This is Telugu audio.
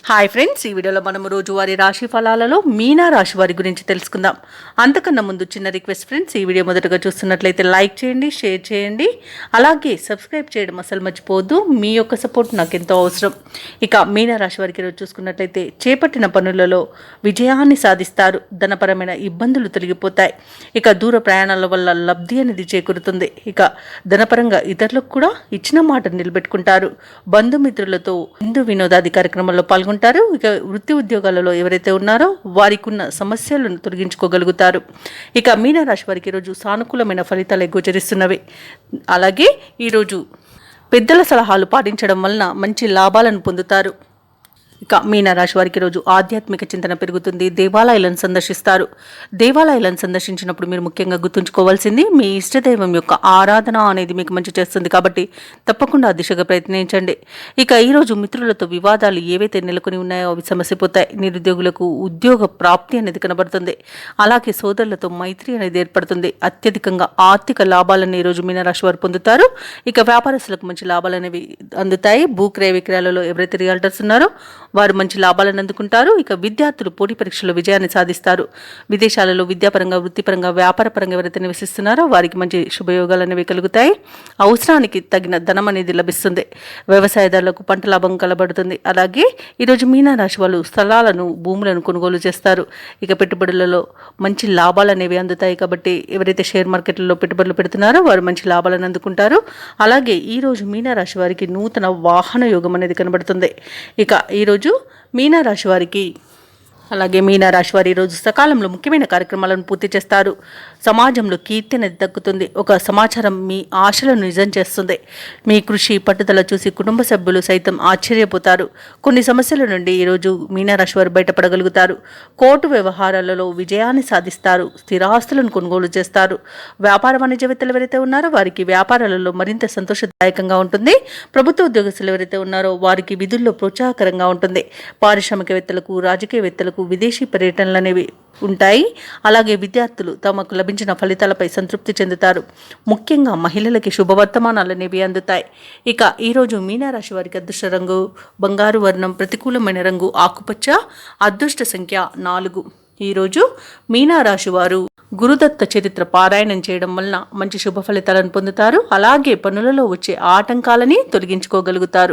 హాయ్ ఫ్రెండ్స్, ఈ వీడియోలో మనం రోజువారీ రాశి ఫలాలలో మీనా రాశి వారి గురించి తెలుసుకుందాం. అంతకన్నా ముందు చిన్న రిక్వెస్ట్ ఫ్రెండ్స్, ఈ వీడియో మొదటగా చూస్తున్నట్లయితే లైక్ చేయండి, షేర్ చేయండి, అలాగే సబ్స్క్రైబ్ చేయడం అసలు మర్చిపోవద్దు. మీ యొక్క సపోర్ట్ నాకు ఎంతో అవసరం. ఇక మీనా రాశి వారికి ఈరోజు చూసుకున్నట్లయితే చేపట్టిన పనులలో విజయాన్ని సాధిస్తారు. ధనపరమైన ఇబ్బందులు తొలగిపోతాయి. ఇక దూర ప్రయాణాల వల్ల లబ్ధి అనేది చేకూరుతుంది. ఇక ధనపరంగా ఇతరులకు కూడా ఇచ్చిన మాట నిలబెట్టుకుంటారు. బంధుమిత్రులతో హిందూ వినోదాది కార్యక్రమాల్లో పాల్గొంటారు. ఇక వృత్తి ఉద్యోగాలలో ఎవరైతే ఉన్నారో వారికి ఉన్న సమస్యలను తొలగించుకోగలుగుతారు. ఇక మీనా రాశి వారికి ఈరోజు సానుకూలమైన ఫలితాలు గోచరిస్తున్నవి. అలాగే ఈరోజు పెద్దల సలహాలు పాటించడం వలన మంచి లాభాలను పొందుతారు. ఇక మీనరాశి వారికి రోజు ఆధ్యాత్మిక చింతన పెరుగుతుంది. దేవాలయాలను సందర్శిస్తారు. దేవాలయాలను సందర్శించినప్పుడు మీరు ముఖ్యంగా గుర్తుంచుకోవాల్సింది మీ ఇష్టదైవం యొక్క ఆరాధన అనేది మీకు మంచి చేస్తుంది. కాబట్టి తప్పకుండా ఆ దిశగా ప్రయత్నించండి. ఇక ఈరోజు మిత్రులతో వివాదాలు ఏవైతే నెలకొని ఉన్నాయో అవి సమస్యపోతాయి. నిరుద్యోగులకు ఉద్యోగ ప్రాప్తి అనేది కనబడుతుంది. అలాగే సోదరులతో మైత్రి అనేది ఏర్పడుతుంది. అత్యధికంగా ఆర్థిక లాభాలను ఈరోజు మీనరాశి వారు పొందుతారు. ఇక వ్యాపారస్తులకు మంచి లాభాలు అనేవి అందుతాయి. భూక్రయ విక్రయాలలో ఎవరైతే రియల్టర్స్ ఉన్నారో వారు మంచి లాభాలను అందుకుంటారు. ఇక విద్యార్థులు పోటీ పరీక్షల్లో విజయాన్ని సాధిస్తారు. విదేశాలలో విద్యాపరంగా, వృత్తిపరంగా, వ్యాపారపరంగా ఎవరైతే నివసిస్తున్నారో వారికి మంచి శుభయోగాలు అనేవి కలుగుతాయి. అవసరానికి తగిన ధనం అనేది లభిస్తుంది. వ్యవసాయదారులకు పంట లాభం కలబడుతుంది. అలాగే ఈరోజు మీనా రాశి వాళ్ళు స్థలాలను, భూములను కొనుగోలు చేస్తారు. ఇక పెట్టుబడులలో మంచి లాభాలు అనేవి అందుతాయి. కాబట్టి ఎవరైతే షేర్ మార్కెట్లలో పెట్టుబడులు పెడుతున్నారో వారు మంచి లాభాలను అందుకుంటారు. అలాగే ఈరోజు మీనా రాశి వారికి నూతన వాహన యోగం అనేది కనబడుతుంది. ఇక ఈరోజు మీనా రాశి వారికి అలాగే మీనా రాశి వారి ఈరోజు సకాలంలో ముఖ్యమైన కార్యక్రమాలను పూర్తి చేస్తారు. సమాజంలో కీర్తి అనేది దక్కుతుంది. ఒక సమాచారం మీ ఆశలను నిజం చేస్తుంది. మీ కృషి, పట్టుదల చూసి కుటుంబ సభ్యులు సైతం ఆశ్చర్యపోతారు. కొన్ని సమస్యల నుండి ఈరోజు మీనా రాశి వారు బయటపడగలుగుతారు. కోర్టు వ్యవహారాలలో విజయాన్ని సాధిస్తారు. స్థిరాస్తులను కొనుగోలు చేస్తారు. వ్యాపార వాణిజ్యవేత్తలు ఎవరైతే ఉన్నారో వారికి వ్యాపారాలలో మరింత సంతోషదాయకంగా ఉంటుంది. ప్రభుత్వ ఉద్యోగస్తులు ఎవరైతే ఉన్నారో వారికి విధుల్లో ప్రోత్సాహకరంగా ఉంటుంది. పారిశ్రామికవేత్తలకు, రాజకీయవేత్తలకు విదేశీ పర్యటనలు అనేవి ఉంటాయి. అలాగే విద్యార్థులు తమకు లభించిన ఫలితాలపై సంతృప్తి చెందుతారు. ముఖ్యంగా మహిళలకి శుభవర్తమానాలు అనేవి అందుతాయి. ఇక ఈరోజు మీనా రాశి వారికి అదృష్ట రంగు బంగారు వర్ణం, ప్రతికూలమైన రంగు ఆకుపచ్చ, అదృష్ట సంఖ్య 4. ఈరోజు మీనా రాశి వారు గురుదత్త చరిత్ర పారాయణం చేయడం వలన మంచి శుభ ఫలితాలను పొందుతారు. అలాగే పనులలో వచ్చే ఆటంకాలని తొలగించుకోగలుగుతారు.